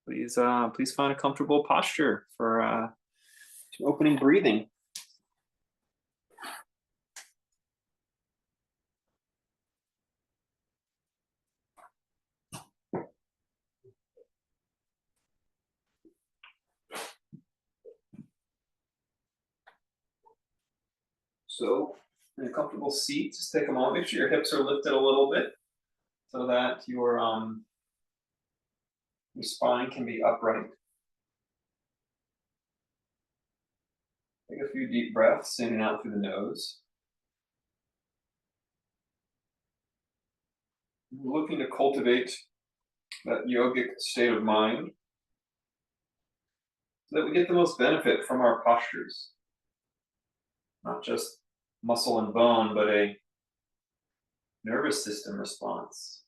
Please find a comfortable posture for opening breathing. So, in a comfortable seat, just take a moment. Make sure your hips are lifted a little bit so that your spine can be upright. Take a few deep breaths in and out through the nose. We're looking to cultivate that yogic state of mind so that we get the most benefit from our postures. Not just muscle and bone, but a nervous system response,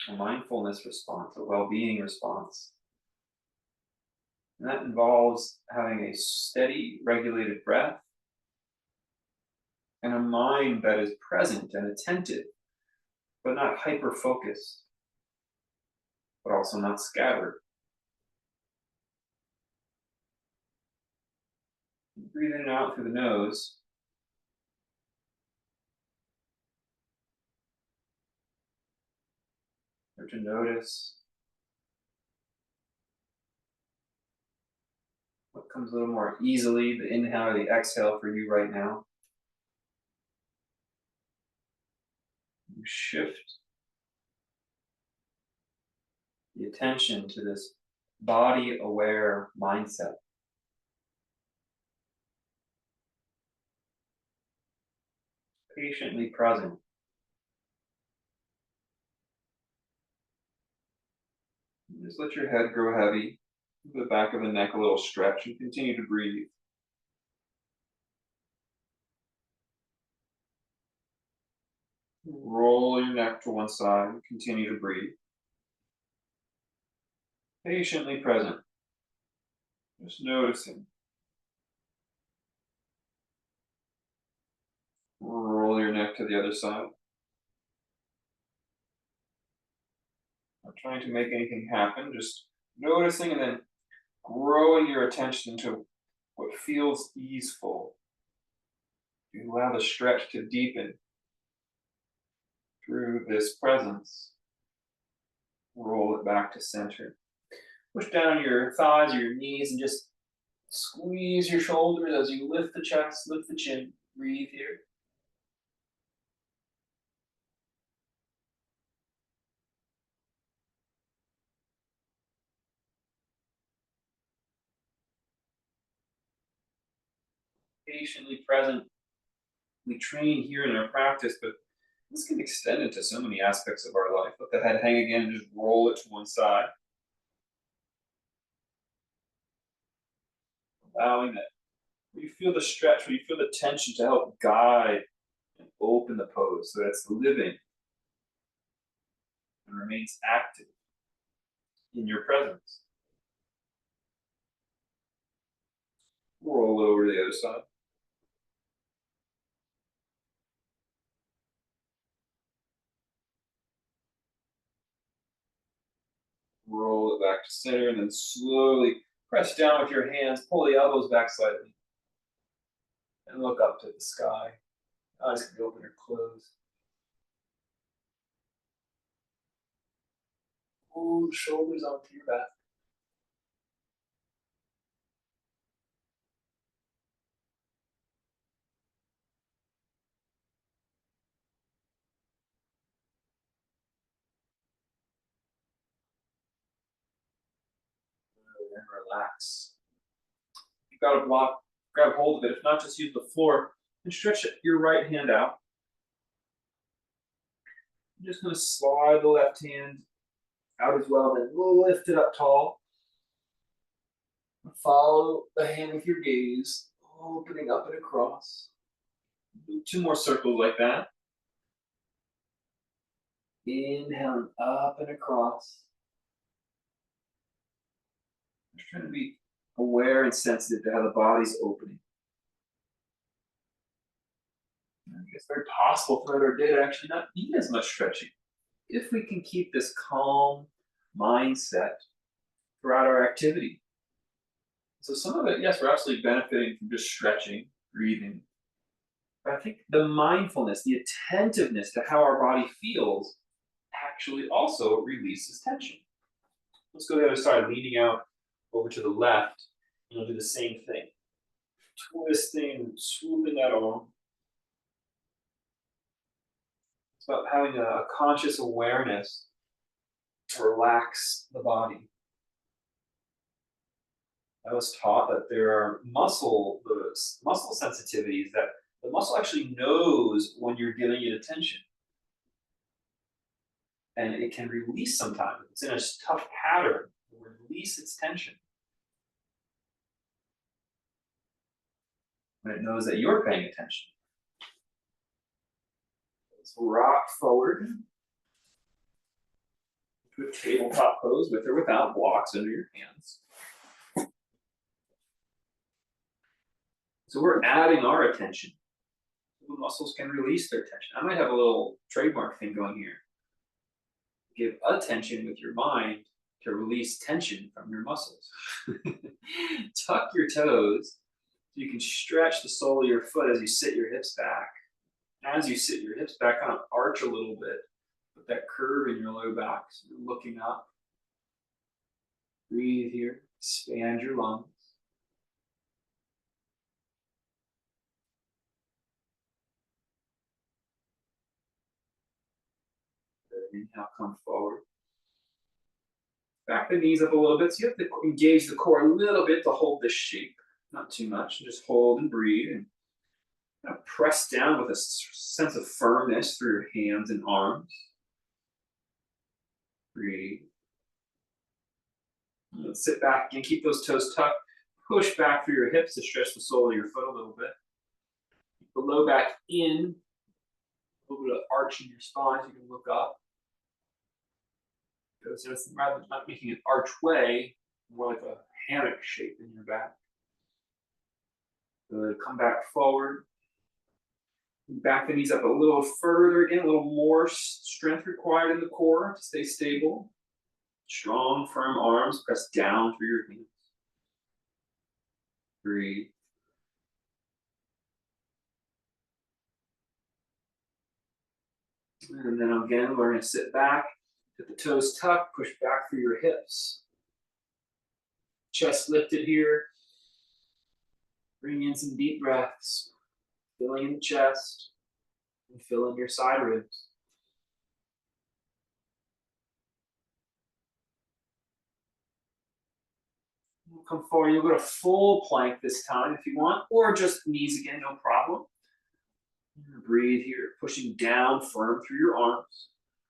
a mindfulness response, a well-being response. And that involves having a steady, regulated breath and a mind that is present and attentive, but not hyper-focused, but also not scattered. Breathe in and out through the nose. Start to notice what comes a little more easily, the inhale or the exhale for you right now. You shift the attention to this body-aware mindset. Patiently present. Just let your head grow heavy, the back of the neck a little stretch, and continue to breathe. Roll your neck to one side, continue to breathe. Patiently present. Just noticing. Roll your neck to the other side. Not trying to make anything happen, just noticing and then growing your attention to what feels easeful. You allow the stretch to deepen through this presence. Roll it back to center. Push down your thighs or your knees and just squeeze your shoulders as you lift the chest, lift the chin. Breathe here. Patiently present. We train here in our practice, but this can extend into so many aspects of our life. Let the head hang again and just roll it to one side. Allowing that, where you feel the stretch, where you feel the tension to help guide and open the pose so that it's living and remains active in your presence. Roll over to the other side. Roll it back to center and then slowly press down with your hands, pull the elbows back slightly, and look up to the sky. Eyes can be open or closed. Pull the shoulders onto your back. And relax. If you've got a block, grab hold of it. If not, just use the floor and stretch your right hand out. I'm just going to slide the left hand out as well, then we'll lift it up tall. Follow the hand with your gaze, opening up and across. Do 2 more circles like that. Inhaling up and across. Just trying to be aware and sensitive to how the body's opening. It's very possible for our day to actually not need as much stretching if we can keep this calm mindset throughout our activity. So some of it, yes, we're absolutely benefiting from just stretching, breathing. But I think the mindfulness, the attentiveness to how our body feels actually also releases tension. Let's go to the other side, leaning out over to the left, and we'll do the same thing. Twisting, swooping that arm. It's about having a conscious awareness to relax the body. I was taught that there are muscle sensitivities that the muscle actually knows when you're giving it attention. And it can release sometimes. It's in a tough pattern, it will release its tension. When it knows that you're paying attention. Let's rock forward. To a tabletop pose with or without blocks under your hands. So we're adding our attention. The muscles can release their tension. I might have a little trademark thing going here. Give attention with your mind to release tension from your muscles. Tuck your toes so you can stretch the sole of your foot as you sit your hips back. As you sit your hips back, kind of arch a little bit. Put that curve in your low back so you're looking up. Breathe here. Expand your lungs. Inhale, come forward. Back the knees up a little bit. So you have to engage the core a little bit to hold this shape. Not too much. Just hold and breathe. And kind of press down with a sense of firmness through your hands and arms. Breathe. Let's sit back and keep those toes tucked. Push back through your hips to stretch the sole of your foot a little bit. Keep the low back in. A little bit of arch in your spine so you can look up. So it's rather than not making an archway, more like a hammock shape in your back. Good. Come back forward. Back the knees up a little further again, a little more strength required in the core to stay stable. Strong, firm arms press down through your hands. Breathe. And then again, we're going to sit back, get the toes tucked, push back through your hips. Chest lifted here. Bring in some deep breaths, filling in the chest and fill in your side ribs. Come forward, you'll go to full plank this time if you want, or just knees again, no problem. Breathe here, pushing down firm through your arms,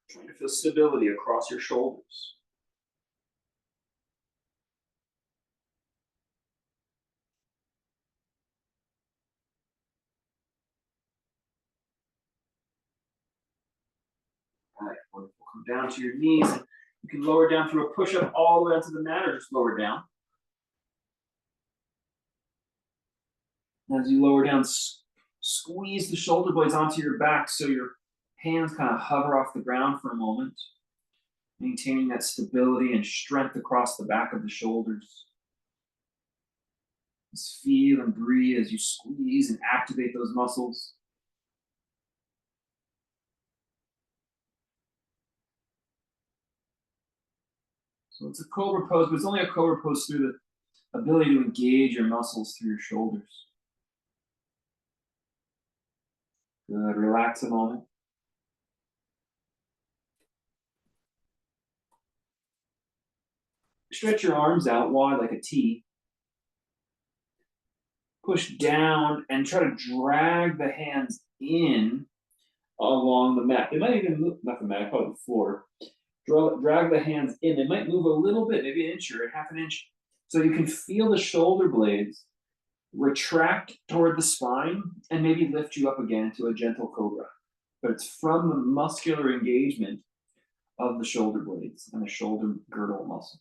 trying to feel stability across your shoulders. All right, wonderful. Come down to your knees. You can lower down through a push-up all the way onto the mat or just lower down. As you lower down, squeeze the shoulder blades onto your back so your hands kind of hover off the ground for a moment, maintaining that stability and strength across the back of the shoulders. Just feel and breathe as you squeeze and activate those muscles. So it's a cobra pose, but it's only a cobra pose through the ability to engage your muscles through your shoulders. Good, relax a moment. Stretch your arms out wide like a T. Push down and try to drag the hands in along the mat. They might even move, not the mat, probably the floor. Drag the hands in. They might move a little bit, maybe an inch or half an inch. So you can feel the shoulder blades retract toward the spine and maybe lift you up again to a gentle cobra. But it's from the muscular engagement of the shoulder blades and the shoulder girdle muscles.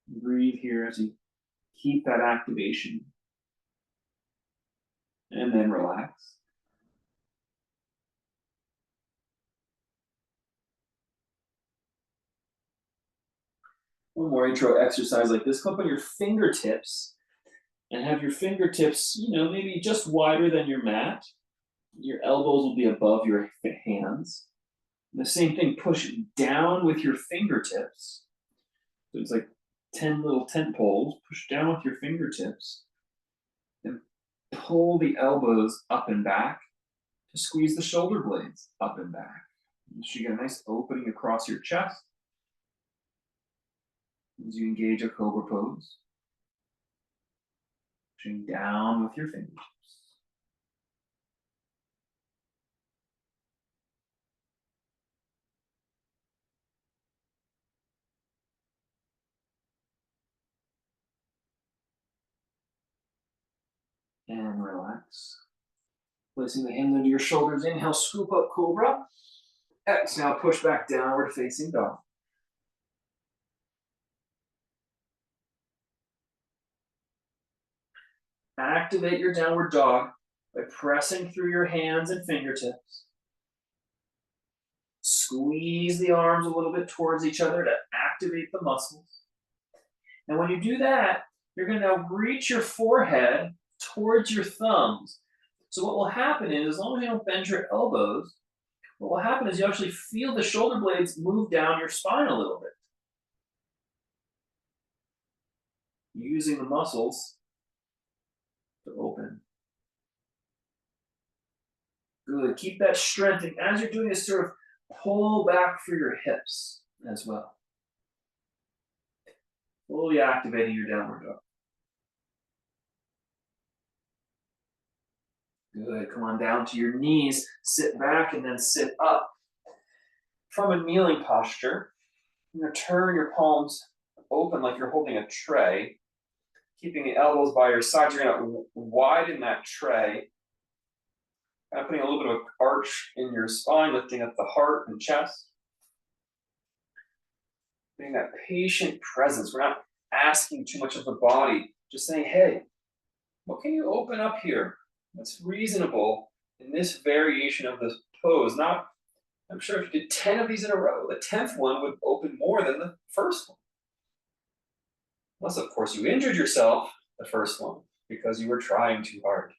Breathe here as you keep that activation. And then relax. One more intro exercise like this. Come up on your fingertips and have your fingertips, maybe just wider than your mat. Your elbows will be above your hands. And the same thing, push down with your fingertips. So it's like 10 little tent poles. Push down with your fingertips. And pull the elbows up and back to squeeze the shoulder blades up and back. So you get a nice opening across your chest as you engage a cobra pose. Pushing down with your fingertips. And relax. Placing the hands under your shoulders, inhale, scoop up cobra. Exhale, push back downward facing dog. Activate your downward dog by pressing through your hands and fingertips. Squeeze the arms a little bit towards each other to activate the muscles. And when you do that, you're going to reach your forehead towards your thumbs. So what will happen is, as long as you don't bend your elbows, what will happen is you actually feel the shoulder blades move down your spine a little bit. Using the muscles to open. Good. Keep that strength. And as you're doing this, sort of pull back for your hips as well. Fully activating your downward dog. Good. Come on down to your knees. Sit back and then sit up. From a kneeling posture, you're going to turn your palms open like you're holding a tray. Keeping the elbows by your sides, you're going to widen that tray. Kind of putting a little bit of an arch in your spine, lifting up the heart and chest. Being that patient presence. We're not asking too much of the body. Just saying, hey, what can you open up here? That's reasonable in this variation of this pose. Not, I'm sure if you did 10 of these in a row, the 10th one would open more than the first one. Unless, of course, you injured yourself the first one because you were trying too hard.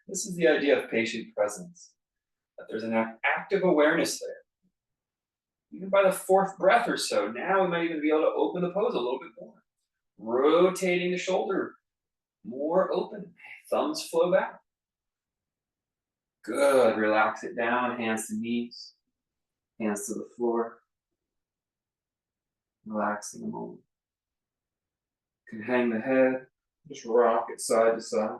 This is the idea of patient presence, that there's an active awareness there. Even by the fourth breath or so, now we might even be able to open the pose a little bit more. Rotating the shoulder more open. Thumbs flow back. Good. Relax it down. Hands to knees. Hands to the floor. Relaxing a moment. You can hang the head. Just rock it side to side.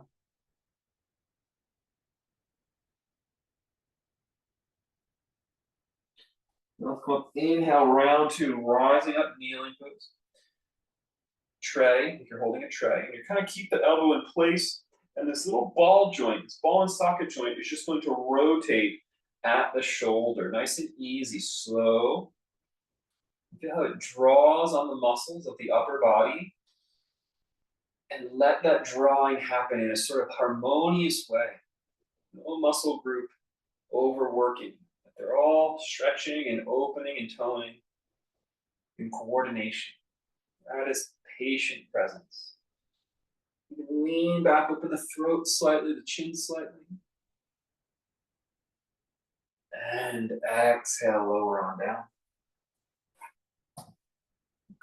Now come up. Inhale, round two. Rising up, kneeling pose. Tray, if you're holding a tray. And you kind of keep the elbow in place. And this little ball joint, this ball and socket joint, is just going to rotate at the shoulder. Nice and easy, slow. Feel how it draws on the muscles of the upper body. And let that drawing happen in a sort of harmonious way. No muscle group overworking. They're all stretching and opening and toning in coordination. That is patient presence. You can lean back, open the throat slightly, the chin slightly. And exhale, lower on down.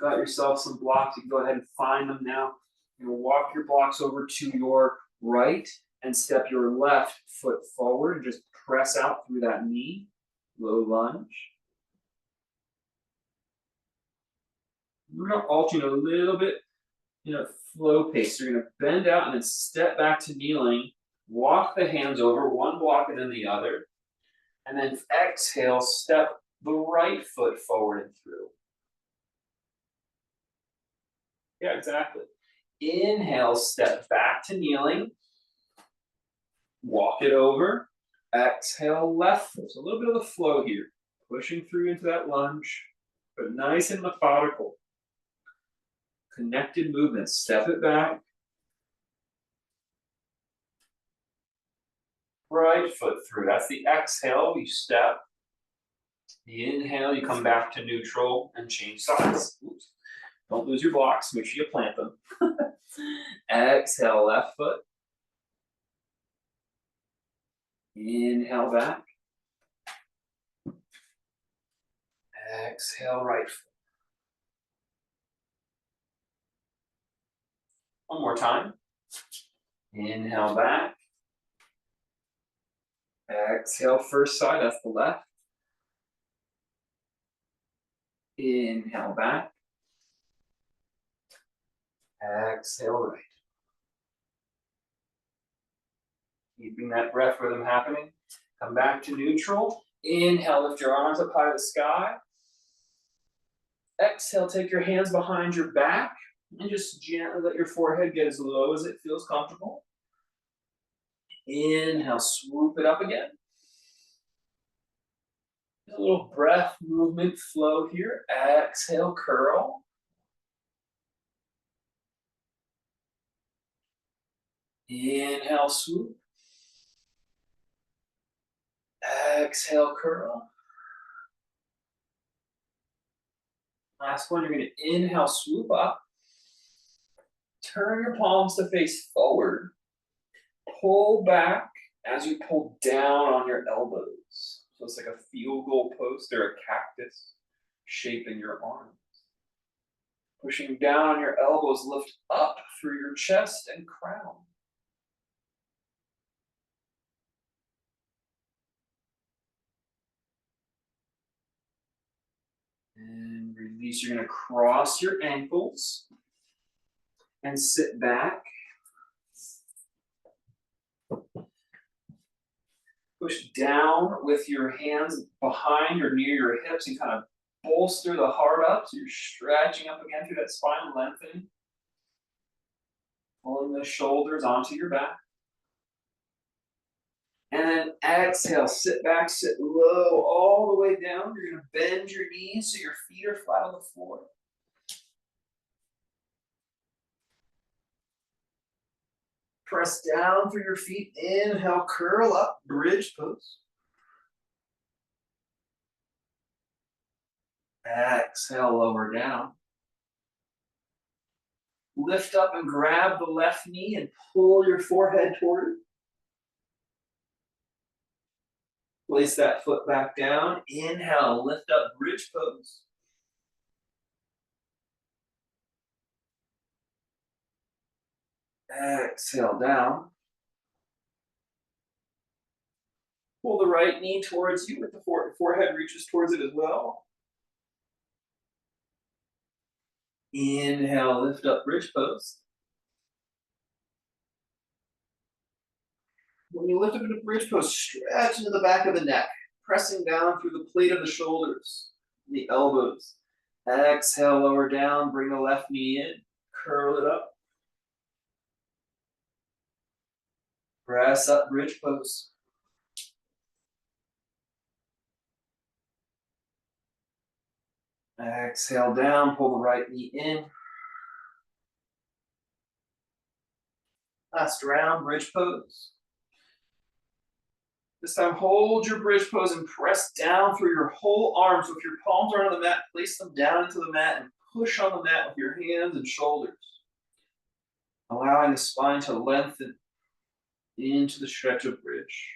Got yourself some blocks. You can go ahead and find them now. You're going to walk your blocks over to your right and step your left foot forward and just press out through that knee. Low lunge. We're going to alternate a little bit flow pace. So you're going to bend out and then step back to kneeling. Walk the hands over, one block and then the other. And then exhale, step the right foot forward and through. Yeah, exactly. Inhale, step back to kneeling. Walk it over. Exhale, left foot. So a little bit of the flow here. Pushing through into that lunge, but nice and methodical. Connected movement. Step it back. Right foot through. That's the exhale. You step. The inhale, you come back to neutral and change sides. Oops. Don't lose your blocks, make sure you plant them. Exhale, left foot. Inhale back. Exhale, right foot. One more time. Inhale back. Exhale, first side, that's the left. Inhale back. Exhale, right. Keeping that breath rhythm happening. Come back to neutral. Inhale, lift your arms up high to the sky. Exhale, take your hands behind your back and just gently let your forehead get as low as it feels comfortable. Inhale, swoop it up again. A little breath movement flow here. Exhale, curl. Inhale, swoop. Exhale, curl. Last one, you're going to inhale, swoop up. Turn your palms to face forward. Pull back as you pull down on your elbows. So it's like a field goal post or a cactus shape in your arms. Pushing down on your elbows, lift up through your chest and crown. And release. You're going to cross your ankles and sit back. Push down with your hands behind or near your hips and kind of bolster the heart up. So you're stretching up again through that spine, lengthening. Pulling the shoulders onto your back. And then exhale, sit back, sit low, all the way down. You're going to bend your knees so your feet are flat on the floor. Press down through your feet. Inhale, curl up, bridge pose. Exhale, lower down. Lift up and grab the left knee and pull your forehead toward it. Place that foot back down. Inhale, lift up, bridge pose. Exhale, down. Pull the right knee towards you with the forehead reaches towards it as well. Inhale, lift up, bridge pose. When you lift up into bridge pose, stretch into the back of the neck, pressing down through the plate of the shoulders, the elbows. Exhale, lower down, bring the left knee in, curl it up. Press up, bridge pose. Exhale down, pull the right knee in. Last round, bridge pose. This time, hold your bridge pose and press down through your whole arm. So if your palms are on the mat, place them down into the mat and push on the mat with your hands and shoulders. Allowing the spine to lengthen into the stretch of bridge.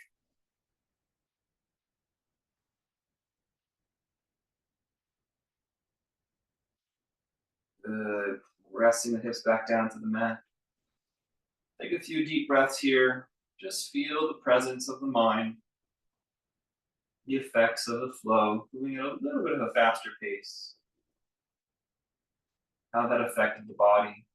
Good. Resting the hips back down to the mat. Take a few deep breaths here. Just feel the presence of the mind, the effects of the flow, moving at a little bit of a faster pace. How that affected the body.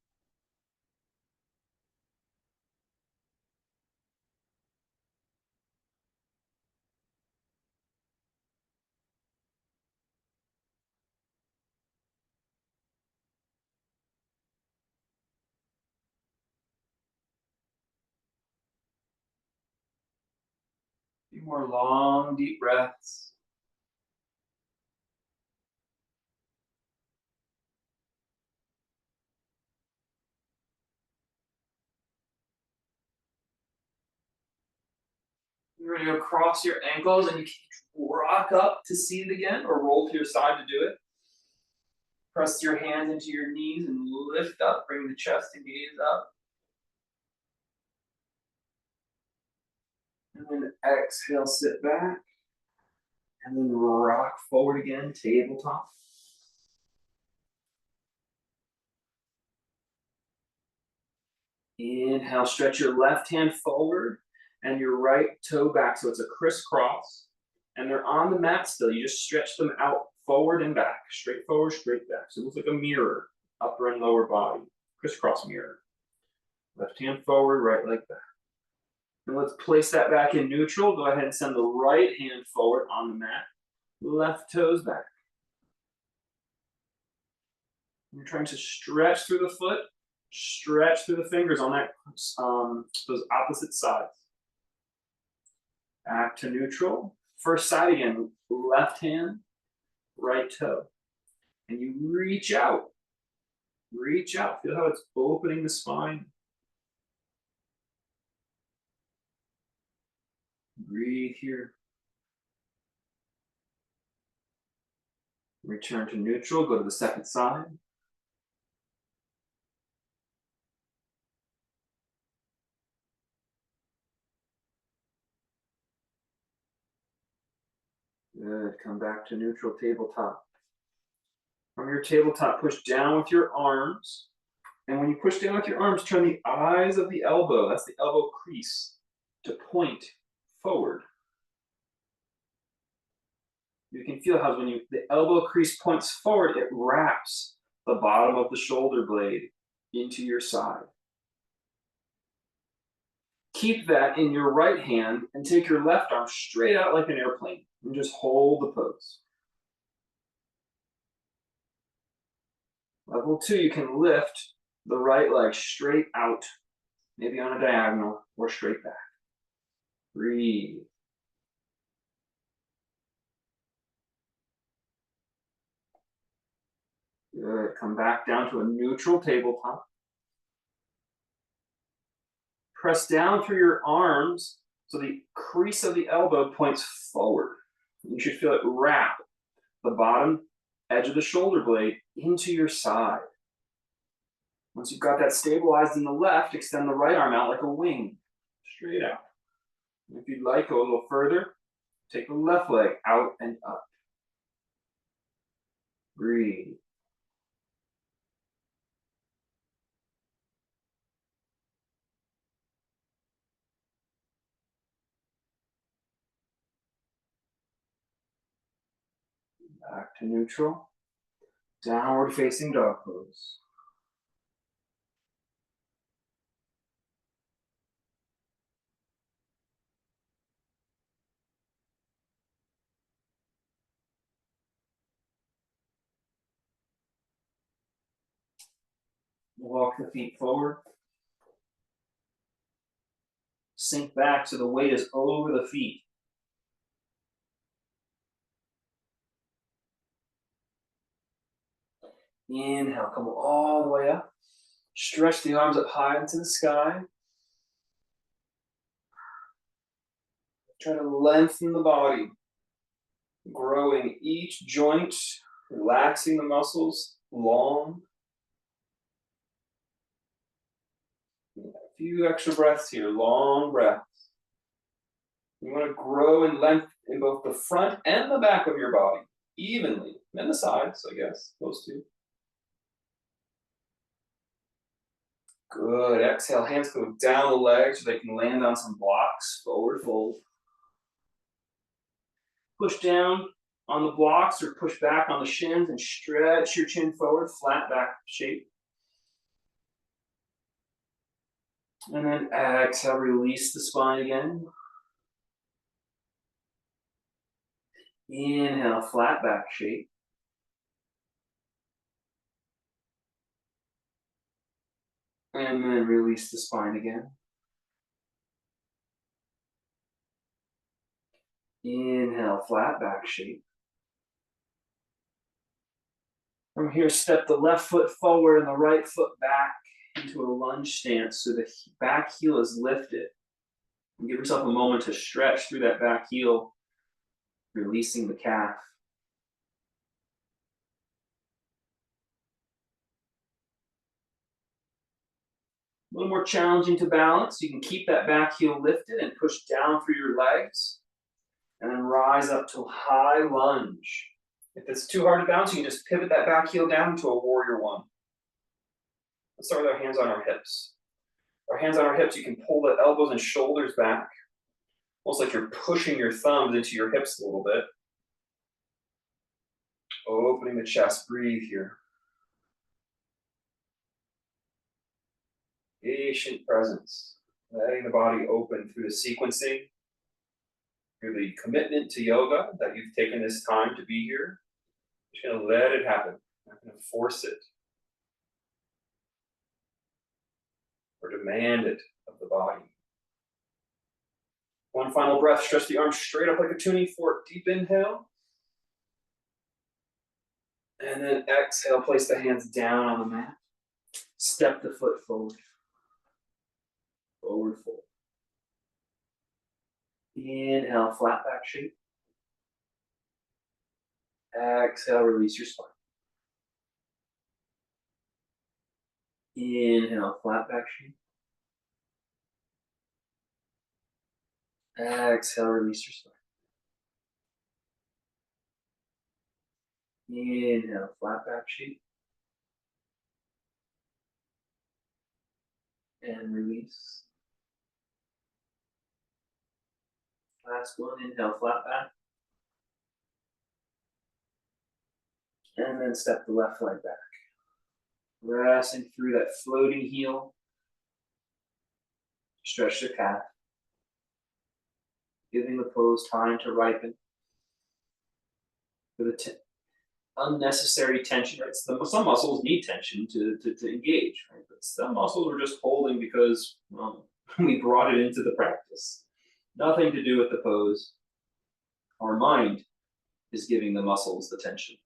A few more long, deep breaths. You're going to go cross your ankles and you can rock up to seated again or roll to your side to do it. Press your hands into your knees and lift up, bring the chest and gaze up. And then exhale, sit back. And then rock forward again, tabletop. Inhale, stretch your left hand forward and your right toe back. So it's a crisscross. And they're on the mat still. You just stretch them out forward and back. Straight forward, straight back. So it looks like a mirror, upper and lower body. Crisscross mirror. Left hand forward, right leg back. And let's place that back in neutral. Go ahead and send the right hand forward on the mat. Left toes back. You're trying to stretch through the foot, stretch through the fingers on that those opposite sides. Back to neutral. First side again, left hand, right toe. And you reach out. Reach out. Feel how it's opening the spine. Breathe here. Return to neutral. Go to the second side. Good. Come back to neutral tabletop. From your tabletop, push down with your arms. And when you push down with your arms, turn the eyes of the elbow, that's the elbow crease, to point forward. You can feel how when the elbow crease points forward, it wraps the bottom of the shoulder blade into your side. Keep that in your right hand and take your left arm straight out like an airplane and just hold the pose. Level 2, you can lift the right leg straight out, maybe on a diagonal or straight back. Breathe. Good. Come back down to a neutral tabletop. Press down through your arms so the crease of the elbow points forward. You should feel it wrap the bottom edge of the shoulder blade into your side. Once you've got that stabilized in the left, extend the right arm out like a wing, straight out. And if you'd like, go a little further. Take the left leg out and up. Breathe. Back to neutral. Downward facing dog pose. Walk the feet forward. Sink back so the weight is over the feet. Inhale, come all the way up. Stretch the arms up high into the sky. Try to lengthen the body, growing each joint, relaxing the muscles, long. A few extra breaths here, long breaths. You want to grow in length in both the front and the back of your body, evenly, and the sides, I guess, those two. Good. Exhale, hands go down the legs so they can land on some blocks. Forward fold. Push down on the blocks or push back on the shins and stretch your chin forward, flat back shape. And then exhale, release the spine again. Inhale, flat back shape. And then release the spine again. Inhale, flat back shape. From here, step the left foot forward and the right foot back into a lunge stance so the back heel is lifted. And give yourself a moment to stretch through that back heel, releasing the calf. little more challenging to balance. You can keep that back heel lifted and push down through your legs. And then rise up to a high lunge. If it's too hard to balance, you can just pivot that back heel down to a warrior one. Let's start with our hands on our hips. Our hands on our hips, you can pull the elbows and shoulders back, almost like you're pushing your thumbs into your hips a little bit. Opening the chest, breathe here. Patient presence, letting the body open through the sequencing, through the commitment to yoga that you've taken this time to be here. You're just going to let it happen. You're not going to force it or demand it of the body. One final breath, stretch the arms straight up like a tuning fork. Deep inhale. And then exhale, place the hands down on the mat. Step the foot forward. Forward fold. Inhale, flat back shape. Exhale, release your spine. Inhale, flat back shape. Exhale, release your spine. Inhale, flat back shape. And release. Last one, inhale, flat back. And then step the left leg back. Pressing through that floating heel. Stretch the calf. Giving the pose time to ripen. For the unnecessary tension, right? Some muscles need tension to engage, right? But some muscles are just holding because, well, we brought it into the practice. Nothing to do with the pose. Our mind is giving the muscles the tension.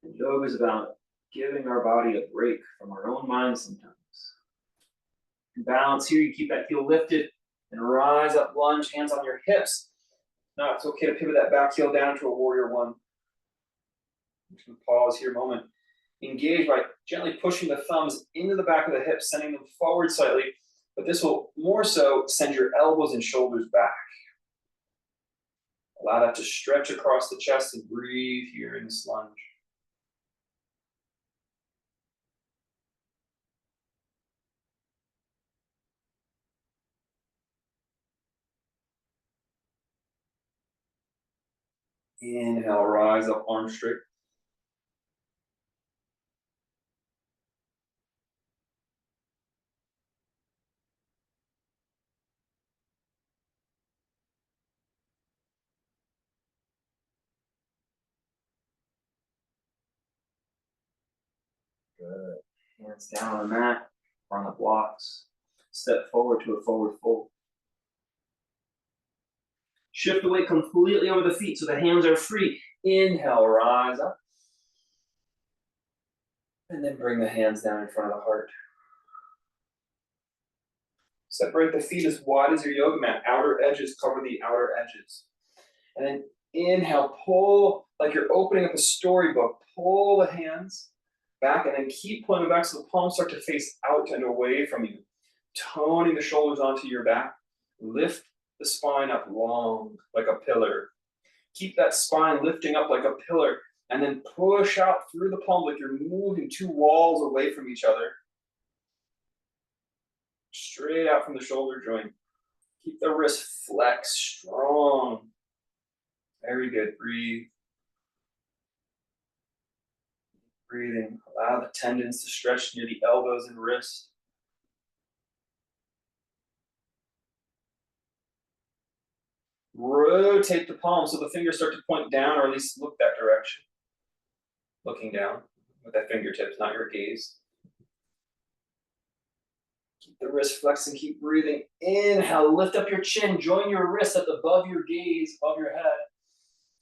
And yoga is about giving our body a break from our own mind sometimes. And balance here, you keep that heel lifted and rise up, lunge, hands on your hips. Now it's okay to pivot that back heel down to a warrior one. I'm just going to pause here a moment. Engage by gently pushing the thumbs into the back of the hips, sending them forward slightly, but this will more so send your elbows and shoulders back. Allow that to stretch across the chest and breathe here in this lunge. Inhale, rise up, arms straight. Good. Hands down on the mat or on the blocks. Step forward to a forward fold. Shift the weight completely over the feet so the hands are free. Inhale, rise up. And then bring the hands down in front of the heart. Separate the feet as wide as your yoga mat. Outer edges cover the outer edges. And then inhale, pull like you're opening up a storybook. Pull the hands back and then keep pulling them back so the palms start to face out and away from you. Toning the shoulders onto your back. Lift the spine up long like a pillar. Keep that spine lifting up like a pillar and then push out through the palms like you're moving two walls away from each other. Straight out from the shoulder joint. Keep the wrist flexed strong. Very good. Breathe. Breathing. Allow the tendons to stretch near the elbows and wrists. Rotate the palms so the fingers start to point down or at least look that direction. Looking down with the fingertips, not your gaze. Keep the wrist flexed and keep breathing. Inhale, lift up your chin. Join your wrists up above your gaze, above your head.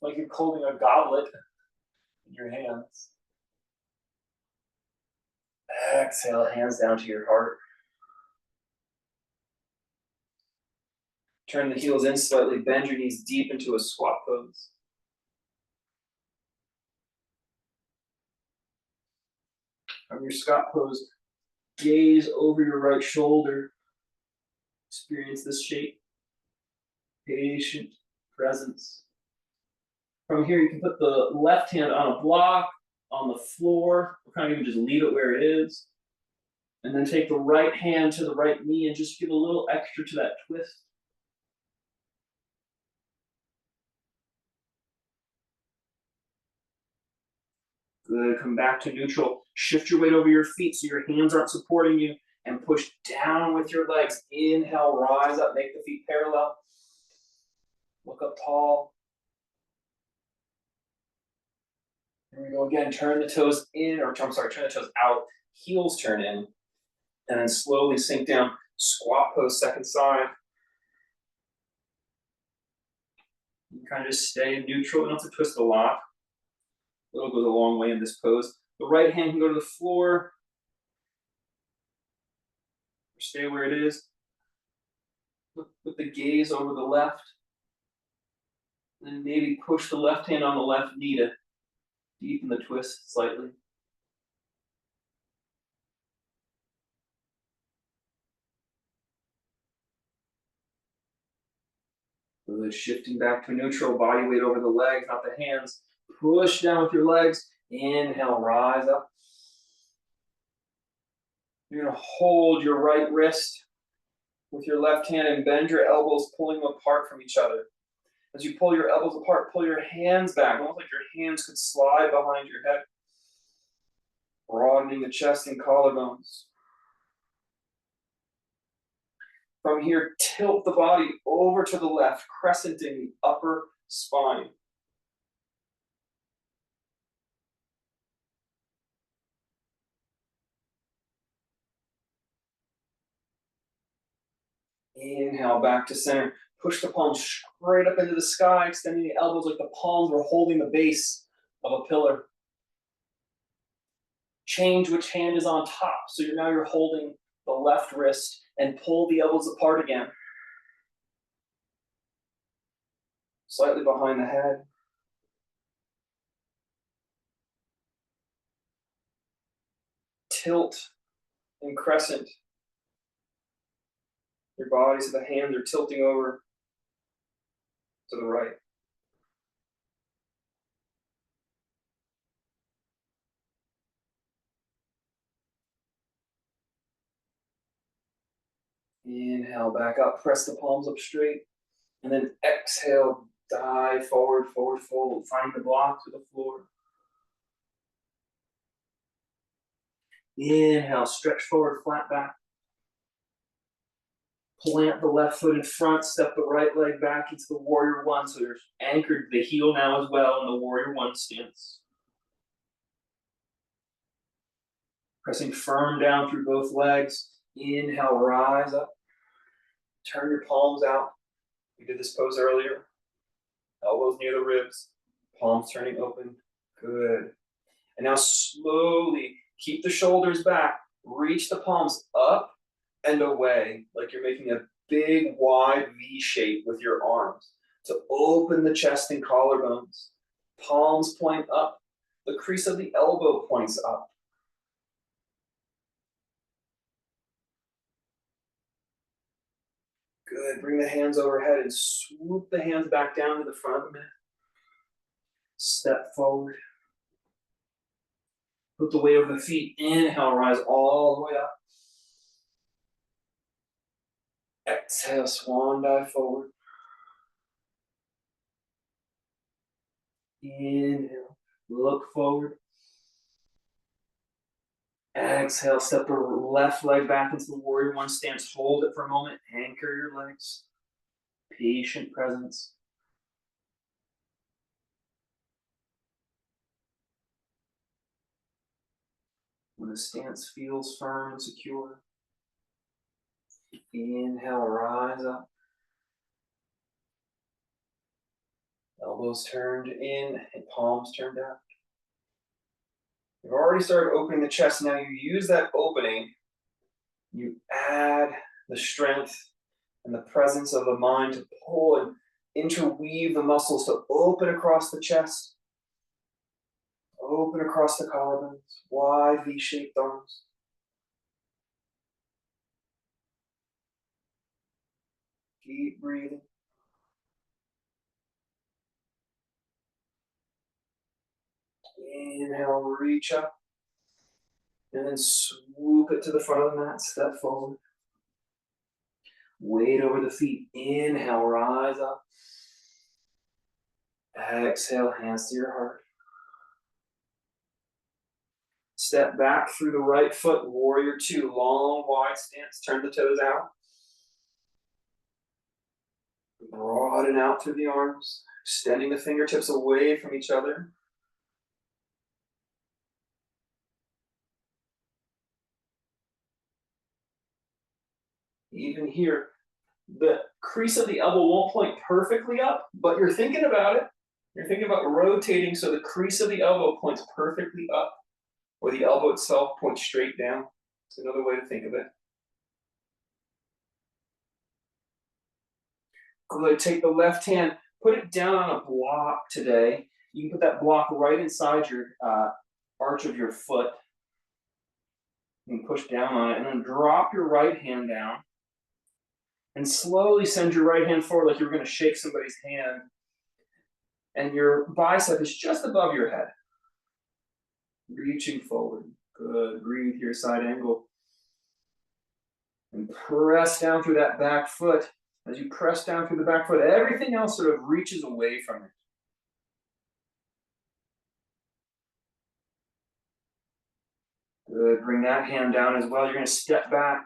Like you're holding a goblet in your hands. Exhale, hands down to your heart. Turn the heels in slightly. Bend your knees deep into a squat pose. From your squat pose, gaze over your right shoulder. Experience this shape. Patient presence. From here, you can put the left hand on a block, on the floor, or kind of even just leave it where it is. And then take the right hand to the right knee and just give a little extra to that twist. Good, come back to neutral. Shift your weight over your feet so your hands aren't supporting you, and push down with your legs. Inhale, rise up, make the feet parallel. Look up tall. Here we go again, turn the toes in, or I'm sorry, turn the toes out, heels turn in, and then slowly sink down, squat pose, second side. You can kind of just stay neutral, you don't have to twist a lot. A little goes a long way in this pose. The right hand can go to the floor, or stay where it is. Put the gaze over the left, and then maybe push the left hand on the left knee to deepen the twist slightly. Good, shifting back to neutral, body weight over the legs, not the hands. Push down with your legs. Inhale, rise up. You're gonna hold your right wrist with your left hand and bend your elbows, pulling them apart from each other. As you pull your elbows apart, pull your hands back, almost like your hands could slide behind your head, broadening the chest and collarbones. From here, tilt the body over to the left, crescenting the upper spine. Inhale, back to center. Push the palms straight up into the sky, extending the elbows like the palms were holding the base of a pillar. Change which hand is on top. So now you're holding the left wrist and pull the elbows apart again. Slightly behind the head. Tilt and crescent your body so the hands are tilting over to the right. Inhale, back up, press the palms up straight, and then exhale, dive forward, forward fold, find the block to the floor. Inhale, stretch forward, flat back. Plant the left foot in front, step the right leg back into the warrior one, so you're anchored the heel now as well in the warrior one stance. Pressing firm down through both legs. Inhale, rise up. Turn your palms out. We did this pose earlier. Elbows near the ribs, palms turning open. Good. And now slowly keep the shoulders back. Reach the palms up and away, like you're making a big wide V shape with your arms to open the chest and collarbones. Palms point up. The crease of the elbow points up. Good. Bring the hands overhead and swoop the hands back down to the front of the mat. Step forward. Put the weight over the feet. Inhale, rise all the way up. Exhale, swan dive forward. Inhale, look forward. Exhale, step the left leg back into the warrior one stance. Hold it for a moment. Anchor your legs. Patient presence. When the stance feels firm and secure, inhale, rise up. Elbows turned in and palms turned out. You've already started opening the chest. Now you use that opening. You add the strength and the presence of the mind to pull and interweave the muscles to open across the chest. Open across the collarbones. Wide V-shaped arms. Keep breathing. Inhale, reach up. And then swoop it to the front of the mat, step forward. Weight over the feet. Inhale, rise up. Exhale, hands to your heart. Step back through the right foot, warrior two, long, wide stance, turn the toes out. Broaden out through the arms, extending the fingertips away from each other. Even here, the crease of the elbow won't point perfectly up, but you're thinking about it. You're thinking about rotating so the crease of the elbow points perfectly up, or the elbow itself points straight down. It's another way to think of it. Good, take the left hand, put it down on a block today. You can put that block right inside your arch of your foot. You can push down on it and then drop your right hand down. And slowly send your right hand forward like you're going to shake somebody's hand. And your bicep is just above your head. Reaching forward. Good. Breathe here, side angle. And press down through that back foot. As you press down through the back foot, everything else sort of reaches away from it. Good. Bring that hand down as well. You're going to step back.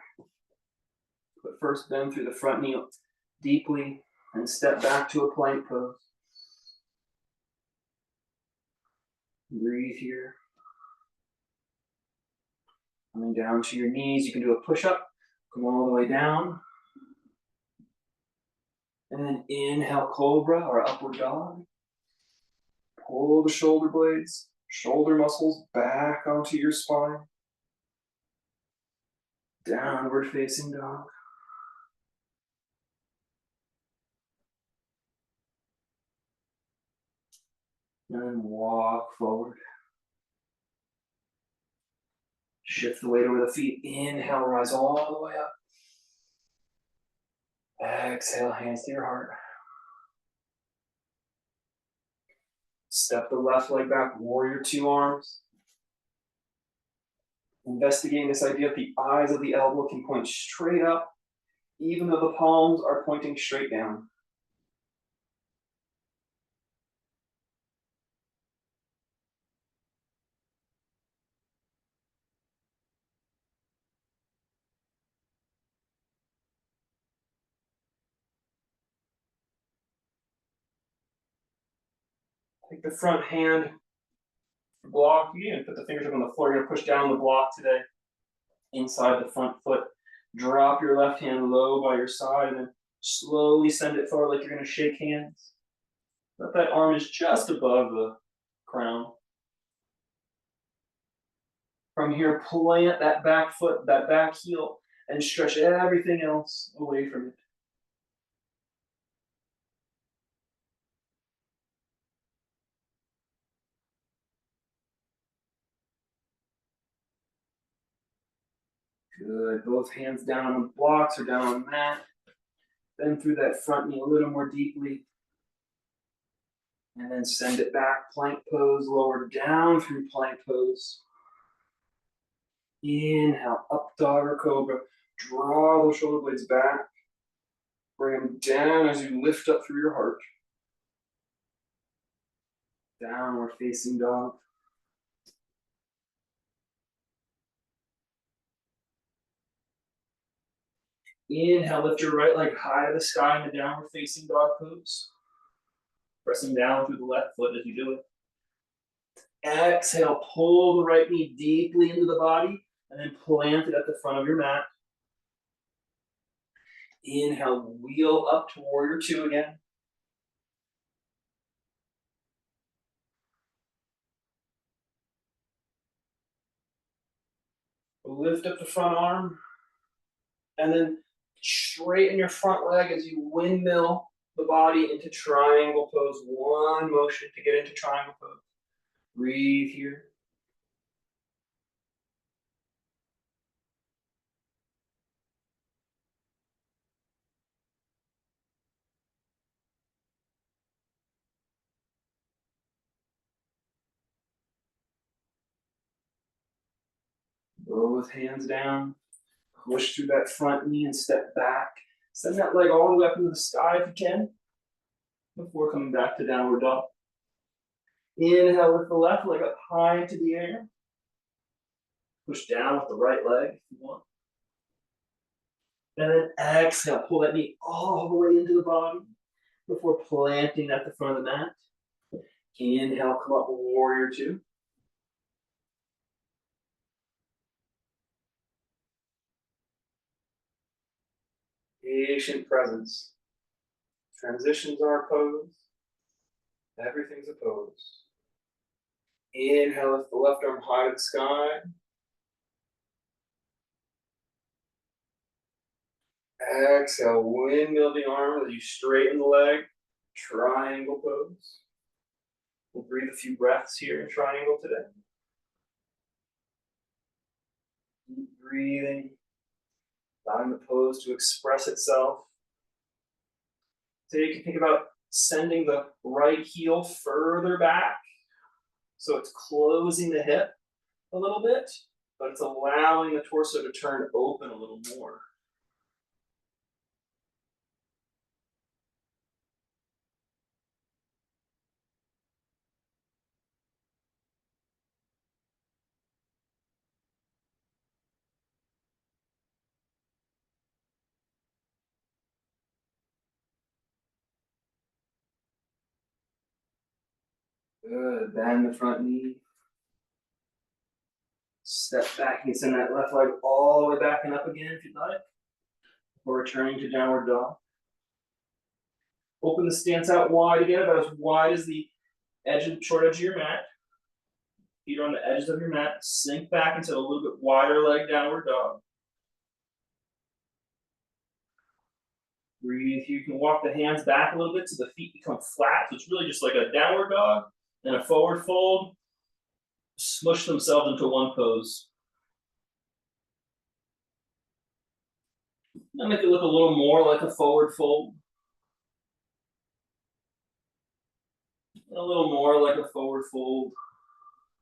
But first bend through the front knee deeply and step back to a plank pose. Breathe here. Coming down to your knees, you can do a push-up. Come all the way down. And then inhale, cobra or upward dog. Pull the shoulder blades, shoulder muscles back onto your spine. Downward facing dog. And then walk forward. Shift the weight over the feet. Inhale, rise all the way up. Exhale, hands to your heart. Step the left leg back, warrior two arms. Investigating this idea that the eyes of the elbow can point straight up, even though the palms are pointing straight down. Take the front hand block. You can put the fingertip on the floor. You're going to push down the block today. Inside the front foot. Drop your left hand low by your side and then slowly send it forward like you're going to shake hands. Let that arm is just above the crown. From here, plant that back foot, that back heel, and stretch everything else away from it. Good. Both hands down on the blocks or down on the mat. Bend through that front knee a little more deeply. And then send it back. Plank pose, lower down through plank pose. Inhale, up dog or cobra. Draw those shoulder blades back. Bring them down as you lift up through your heart. Downward facing dog. Inhale, lift your right leg high to the sky in the downward facing dog pose. Pressing down through the left foot as you do it. Exhale, pull the right knee deeply into the body and then plant it at the front of your mat. Inhale, wheel up to warrior two again. Lift up the front arm. And then straighten your front leg as you windmill the body into triangle pose. One motion to get into triangle pose. Breathe here. Both hands down. Push through that front knee and step back. Send that leg all the way up into the sky if you can. Before coming back to downward dog. Inhale with the left leg up high into the air. Push down with the right leg if you want. And then exhale, pull that knee all the way into the body before planting at the front of the mat. Inhale, come up, warrior two. Patient presence. Transitions are a pose. Everything's a pose. Inhale, lift the left arm high to the sky. Exhale, windmill the arm as you straighten the leg. Triangle pose. We'll breathe a few breaths here in triangle today. Deep breathing, allowing the pose to express itself. So you can think about sending the right heel further back. So it's closing the hip a little bit, but it's allowing the torso to turn open a little more. Good, bend the front knee. Step back, you can send that left leg all the way back and up again if you'd like. Before returning to downward dog. Open the stance out wide again, about as wide as the short edge of your mat. Feet are on the edges of your mat. Sink back into a little bit wider leg downward dog. Breathe. You can walk the hands back a little bit so the feet become flat. So it's really just like a downward dog and a forward fold. Smush themselves into one pose. Now make it look a little more like a forward fold. A little more like a forward fold.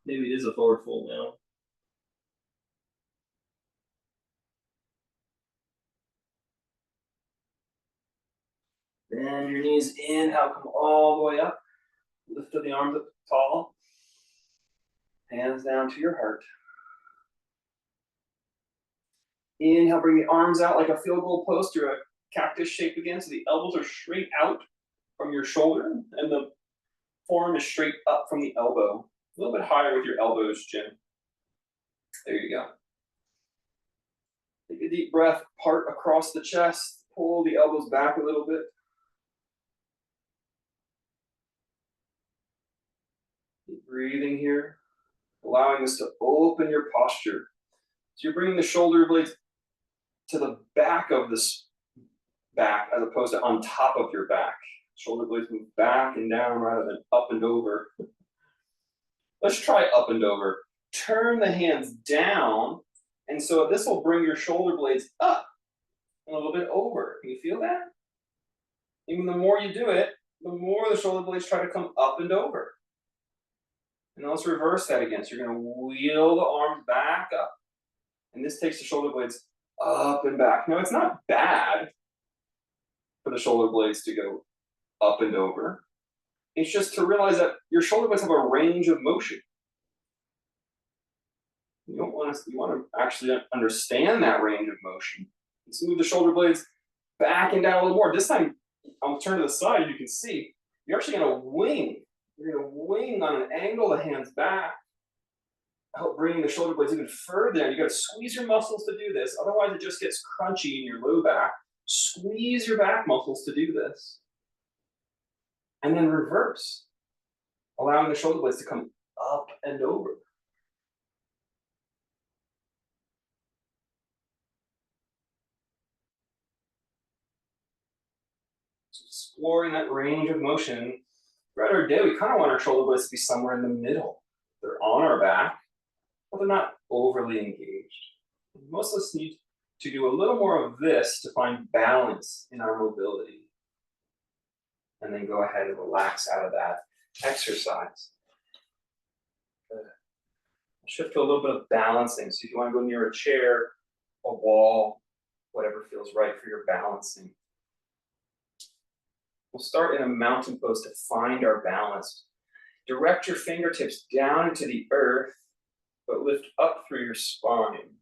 Maybe it is a forward fold now. Bend your knees, inhale, come all the way up. Lift the arms up tall. Hands down to your heart. Inhale, bring the arms out like a field goal post or a cactus shape again, so the elbows are straight out from your shoulder and the forearm is straight up from the elbow. A little bit higher with your elbows, Jim. There you go. Take a deep breath, part across the chest, pull the elbows back a little bit. Keep breathing here, allowing this to open your posture. So you're bringing the shoulder blades to the back of this back as opposed to on top of your back. Shoulder blades move back and down rather than up and over. Let's try up and over. Turn the hands down, and so this will bring your shoulder blades up and a little bit over. Can you feel that? Even the more you do it, the more the shoulder blades try to come up and over. And let's reverse that again. So you're going to wheel the arms back up. And this takes the shoulder blades up and back. Now, it's not bad for the shoulder blades to go up and over. It's just to realize that your shoulder blades have a range of motion. You want to actually understand that range of motion. Let's move the shoulder blades back and down a little more. This time, I'll turn to the side. You can see you're actually going to wing. You're going to wing on an angle the hands back. Help bringing the shoulder blades even further down. You got to squeeze your muscles to do this. Otherwise, it just gets crunchy in your low back. Squeeze your back muscles to do this. And then reverse, allowing the shoulder blades to come up and over. So exploring that range of motion. Throughout our day, we kind of want our shoulder blades to be somewhere in the middle. They're on our back, but they're not overly engaged. Most of us need to do a little more of this to find balance in our mobility. And then go ahead and relax out of that exercise. Good. shift to a little bit of balancing. So if you want to go near a chair, a wall, whatever feels right for your balancing. We'll start in a mountain pose to find our balance. Direct your fingertips down into the earth, but lift up through your spine.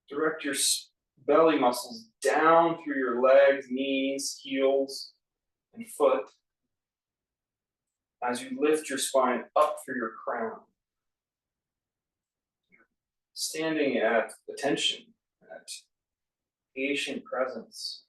Direct your belly muscles down through your legs, knees, heels, and foot as you lift your spine up through your crown. Standing at attention, at patient presence.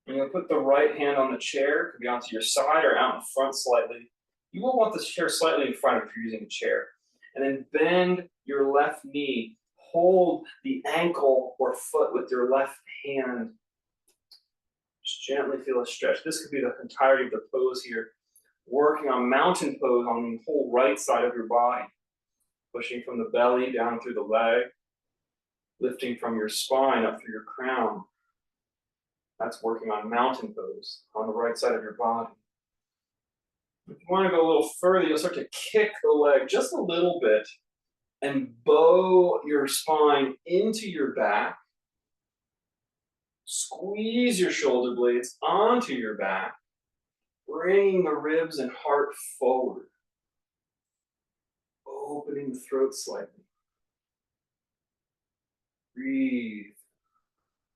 And you'll put the right hand on the chair, it could be onto your side or out in front slightly. You will want the chair slightly in front if you're using a chair. And then bend your left knee. Hold the ankle or foot with your left hand. Just gently feel a stretch. This could be the entirety of the pose here. Working on mountain pose on the whole right side of your body. Pushing from the belly down through the leg. Lifting from your spine up through your crown. That's working on mountain pose on the right side of your body. If you want to go a little further, you'll start to kick the leg just a little bit and bow your spine into your back. Squeeze your shoulder blades onto your back, bringing the ribs and heart forward. Opening the throat slightly. Breathe.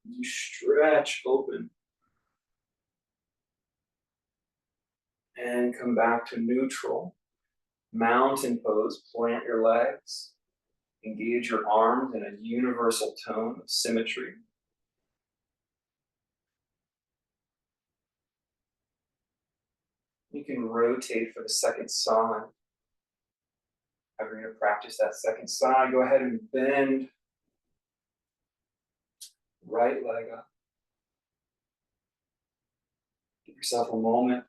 You stretch open. And come back to neutral. Mountain pose. Plant your legs. Engage your arms in a universal tone of symmetry. You can rotate for the second side. If you're going to practice that second side, go ahead and bend. Right leg up. Give yourself a moment.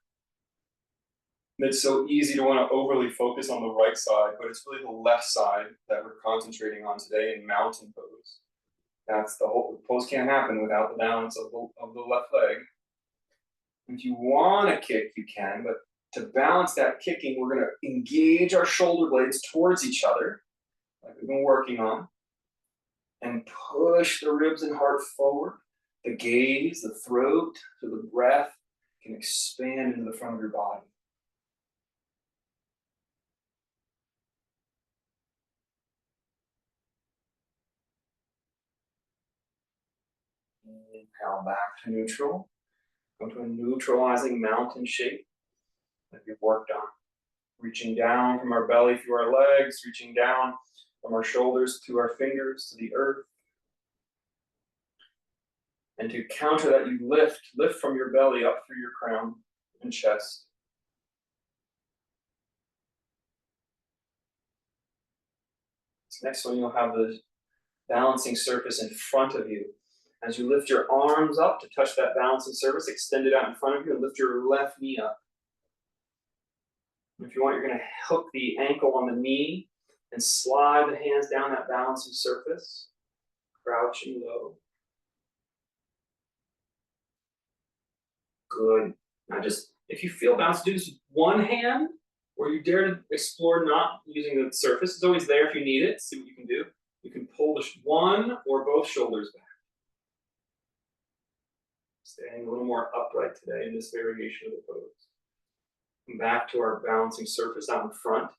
It's so easy to want to overly focus on the right side, but it's really the left side that we're concentrating on today in mountain pose. That's the whole pose can't happen without the balance of the left leg. If you want to kick, you can, but to balance that kicking, we're going to engage our shoulder blades towards each other, like we've been working on, and push the ribs and heart forward. The gaze, the throat, so the breath can expand into the front of your body. Inhale back to neutral. Go to a neutralizing mountain shape that we've worked on. Reaching down from our belly through our legs, reaching down from our shoulders to our fingers to the earth. And to counter that, you lift from your belly up through your crown and chest. This next one, you'll have the balancing surface in front of you. As you lift your arms up to touch that balancing surface, extend it out in front of you and lift your left knee up. If you want, you're going to hook the ankle on the knee and slide the hands down that balancing surface, crouching low. Good. Now just, if you feel balanced, do this with one hand, or you dare to explore not using the surface. It's always there if you need it. See what you can do. You can pull one or both shoulders back. Staying a little more upright today in this variation of the pose. Come back to our balancing surface out in front.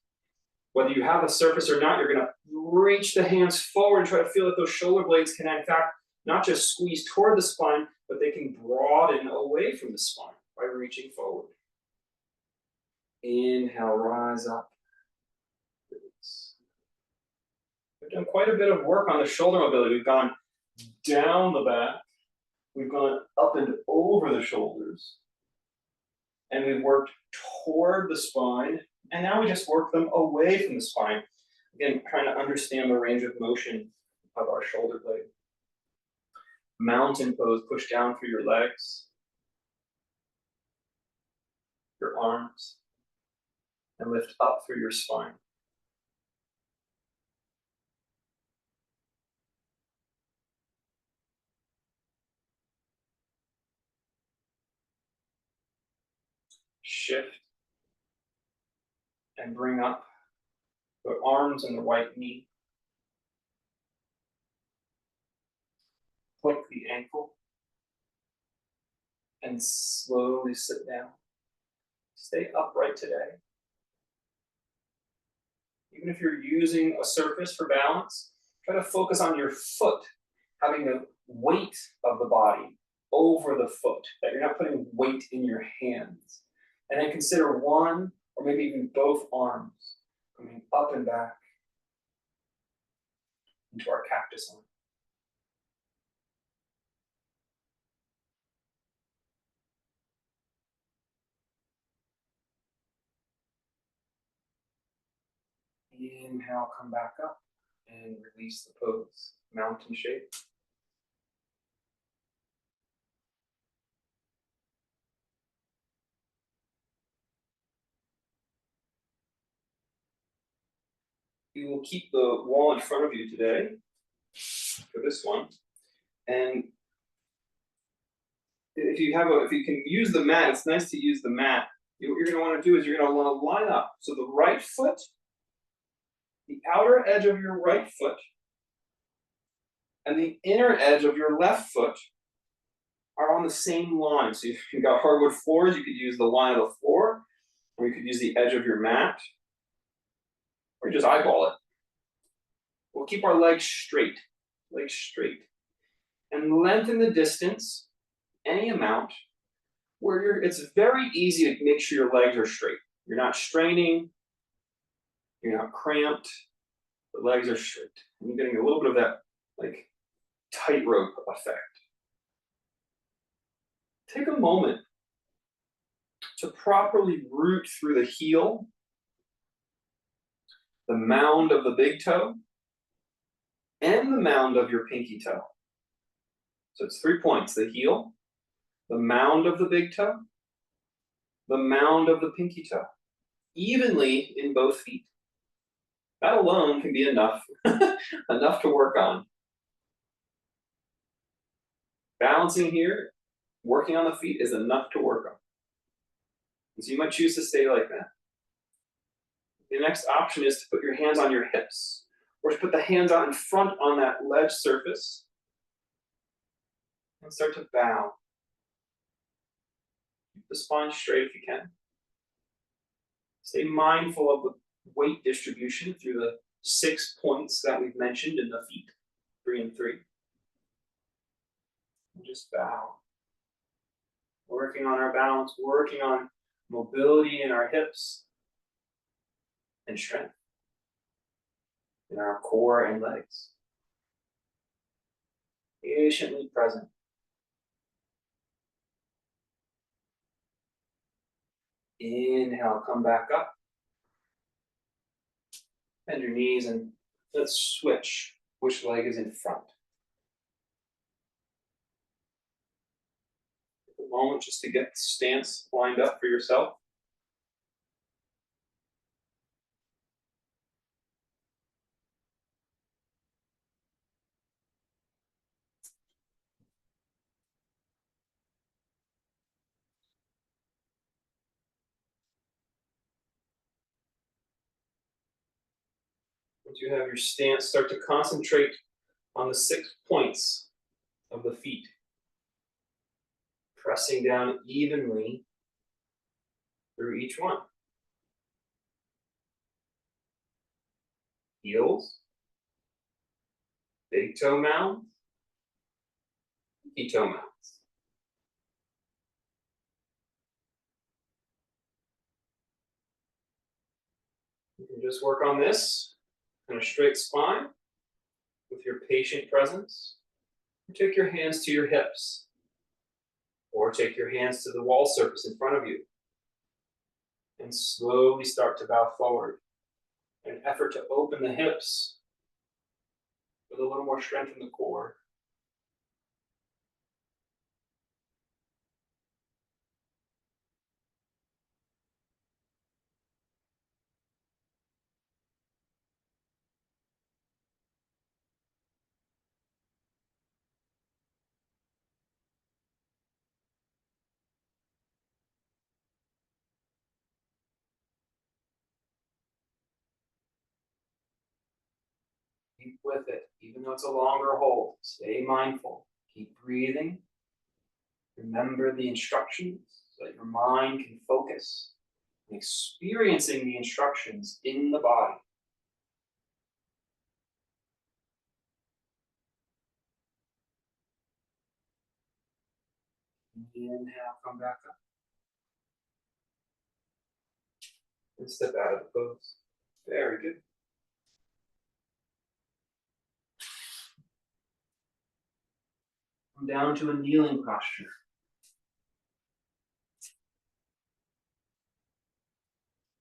Whether you have a surface or not, you're going to reach the hands forward and try to feel that those shoulder blades can, in fact, not just squeeze toward the spine, but they can broaden away from the spine by reaching forward. Inhale, rise up. Release. We've done quite a bit of work on the shoulder mobility. We've gone down the back. We've gone up and over the shoulders. And we've worked toward the spine. And now we just work them away from the spine. Again, trying to understand the range of motion of our shoulder blade. Mountain pose, push down through your legs, your arms, and lift up through your spine. shift and bring up the arms and the right knee. Flick the ankle and slowly sit down. Stay upright today. Even if you're using a surface for balance, try to focus on your foot, having the weight of the body over the foot, that you're not putting weight in your hands. And then consider one or maybe even both arms coming up and back into our cactus arm. Inhale, come back up and release the pose, mountain shape. You will keep the wall in front of you today for this one. And if you can use the mat, it's nice to use the mat. What you're going to want to do is you're going to want to line up. So the right foot, the outer edge of your right foot, and the inner edge of your left foot are on the same line. So if you've got hardwood floors, you could use the line of the floor, or you could use the edge of your mat, or just eyeball it. We'll keep our legs straight, and lengthen the distance, any amount, where it's very easy to make sure your legs are straight. You're not straining, you're not cramped, the legs are straight. And you're getting a little bit of that like tightrope effect. Take a moment to properly root through the heel, the mound of the big toe, and the mound of your pinky toe. So it's 3 points: the heel, the mound of the big toe, the mound of the pinky toe, evenly in both feet. That alone can be enough, enough to work on. Balancing here, working on the feet is enough to work on. So you might choose to stay like that. The next option is to put your hands on your hips, or to put the hands out in front on that ledge surface and start to bow. Keep the spine straight if you can. Stay mindful of the weight distribution through the 6 points that we've mentioned in the feet, 3 and 3. And just bow. Working on our balance, working on mobility in our hips and strength in our core and legs. Patiently present. Inhale, come back up. Bend your knees and let's switch which leg is in front. Take a moment just to get the stance lined up for yourself. Once you have your stance, start to concentrate on the 6 points of the feet. Pressing down evenly through each one. Heels, big toe mound, pinky toe mounds. You can just work on this in a straight spine with your patient presence. Take your hands to your hips, or take your hands to the wall surface in front of you, and slowly start to bow forward. An effort to open the hips with a little more strength in the core. Keep with it, even though it's a longer hold. Stay mindful. Keep breathing. Remember the instructions so that your mind can focus on experiencing the instructions in the body. Inhale, come back up. And step out of the pose. Very good. Come down to a kneeling posture.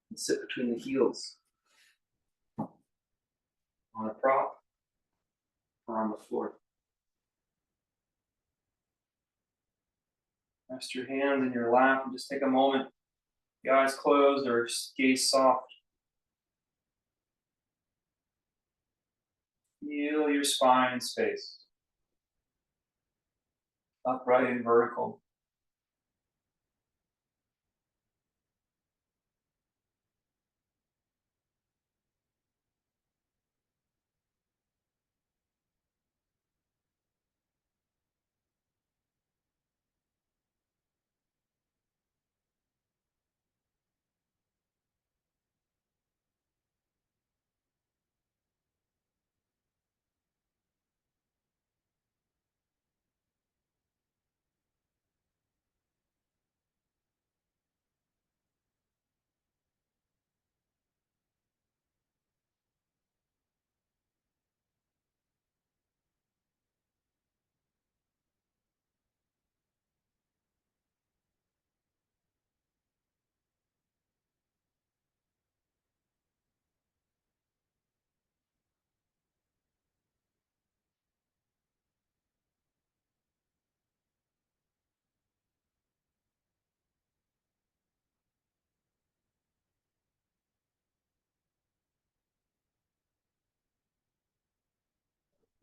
And sit between the heels on a prop or on the floor. Rest your hands in your lap and just take a moment. The eyes closed or gaze soft. Feel your spine and space. Upright and vertical.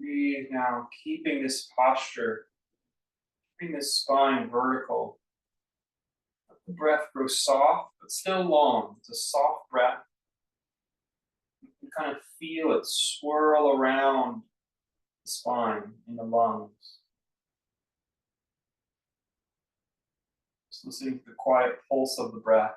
Breathe now, keeping this posture, keeping this spine vertical. Let the breath grow soft, but still long. It's a soft breath. You can kind of feel it swirl around the spine in the lungs. Just listening to the quiet pulse of the breath.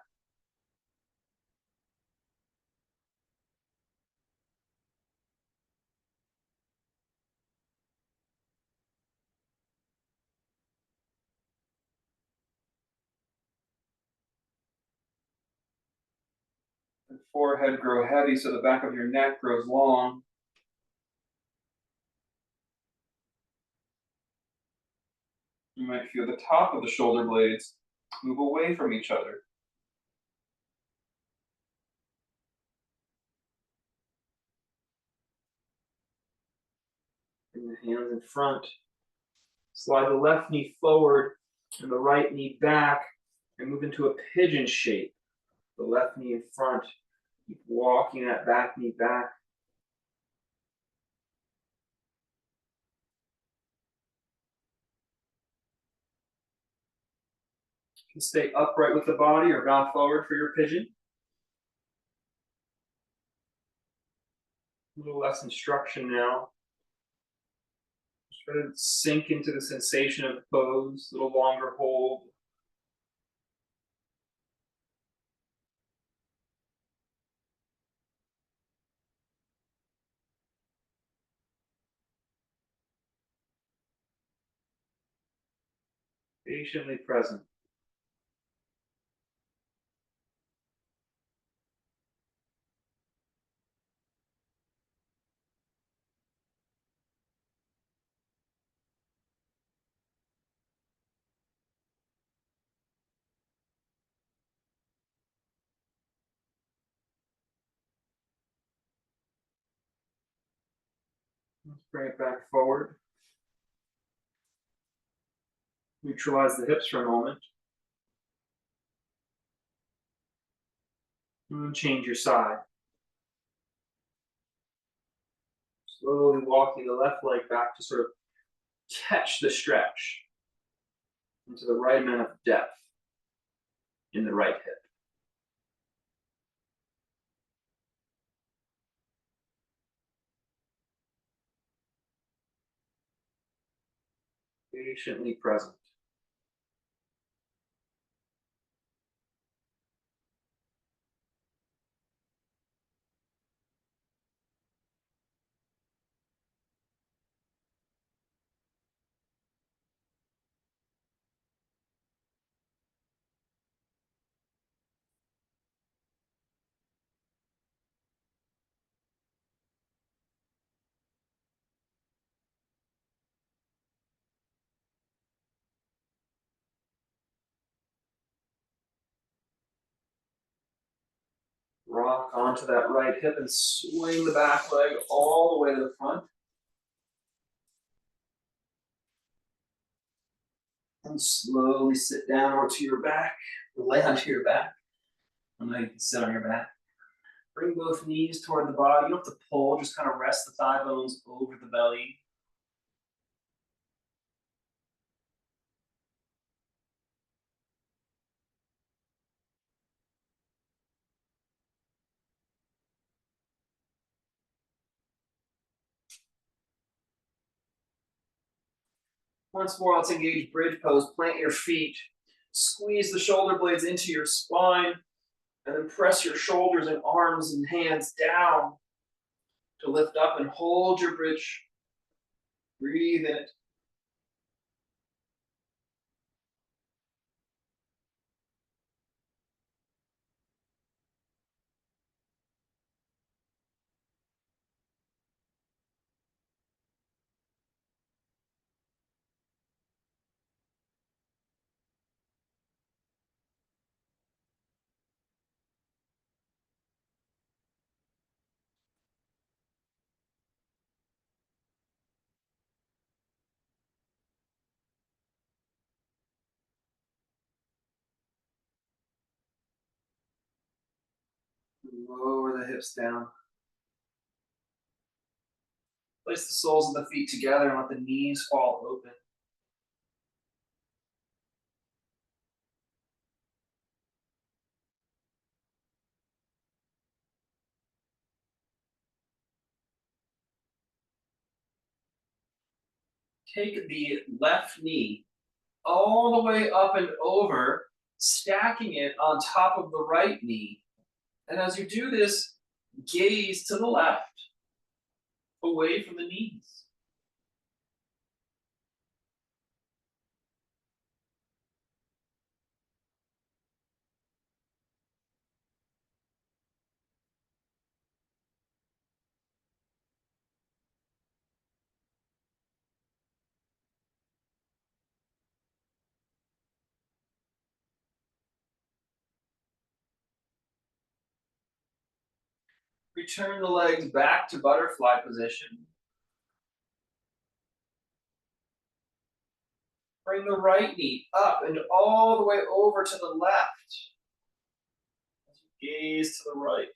The forehead grow heavy so the back of your neck grows long. You might feel the top of the shoulder blades move away from each other. Bring the hands in front. Slide the left knee forward and the right knee back and move into a pigeon shape. The left knee in front. Keep walking that back knee back. You can stay upright with the body or bow forward for your pigeon. A little less instruction now. Just try to sink into the sensation of the pose, a little longer hold. Patiently present. Let's bring it back forward. Neutralize the hips for a moment. And change your side. Slowly walking the left leg back to sort of catch the stretch into the right amount of depth in the right hip. Patiently present. Rock onto that right hip and swing the back leg all the way to the front. And slowly sit down onto your back, lay onto your back. And now you can sit on your back. Bring both knees toward the body. You don't have to pull, just kind of rest the thigh bones over the belly. Once more, let's engage bridge pose. Plant your feet. Squeeze the shoulder blades into your spine. And then press your shoulders and arms and hands down to lift up and hold your bridge. Breathe in it. Lower the hips down. Place the soles of the feet together and let the knees fall open. Take the left knee all the way up and over, stacking it on top of the right knee. And as you do this, gaze to the left, away from the knees. Return the legs back to butterfly position. Bring the right knee up and all the way over to the left. As you gaze to the right.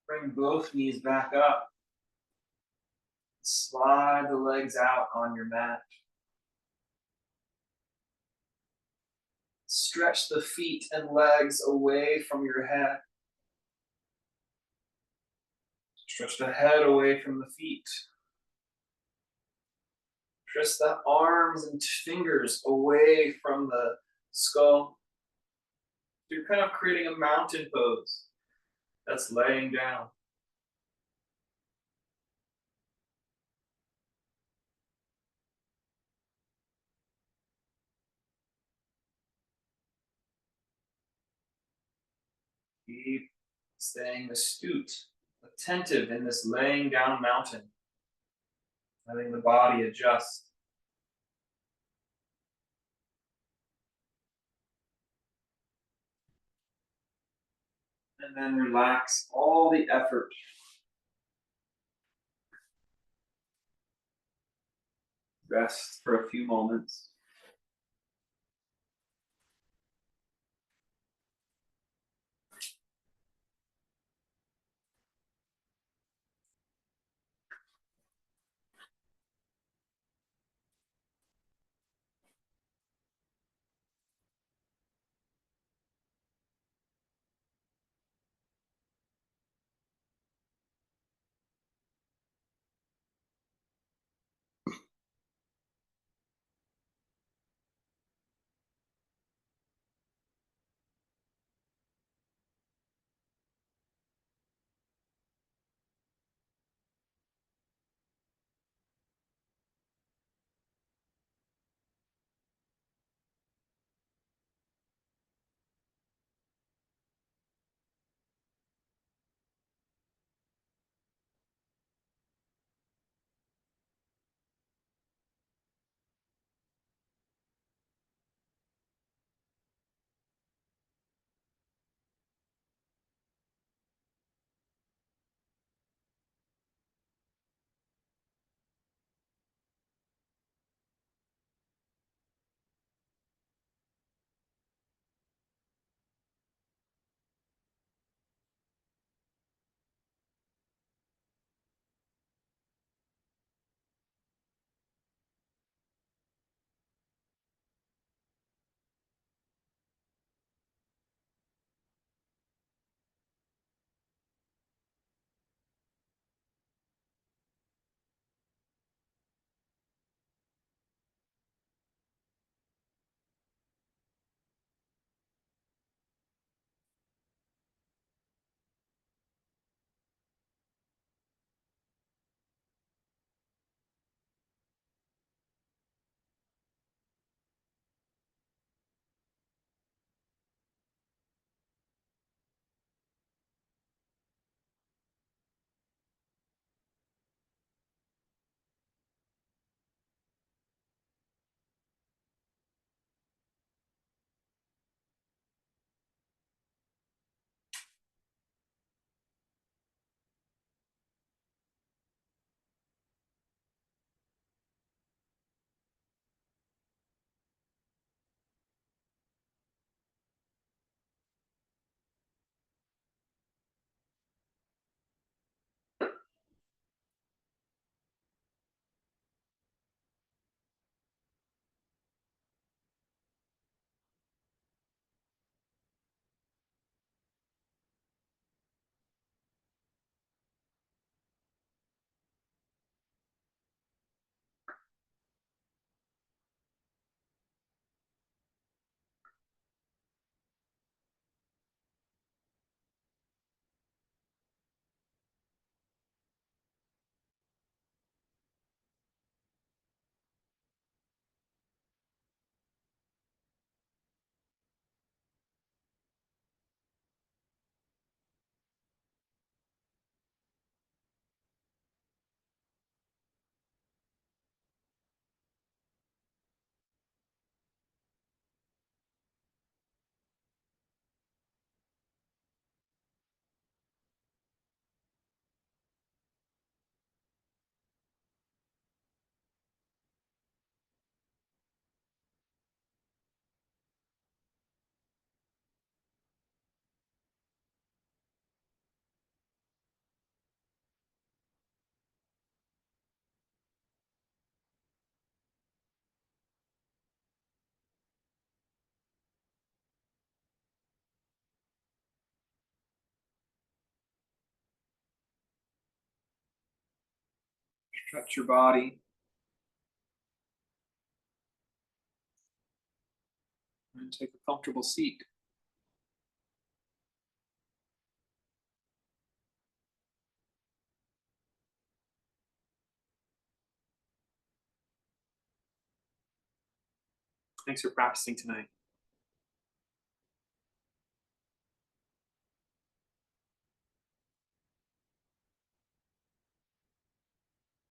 Bring both knees back up. Slide the legs out on your mat. Stretch the feet and legs away from your head. Stretch the head away from the feet. Stretch the arms and fingers away from the skull. You're kind of creating a mountain pose. That's laying down. Keep staying astute, attentive in this laying down mountain. Letting the body adjust. And then relax all the effort. Rest for a few moments. Stretch your body. And take a comfortable seat. Thanks for practicing tonight.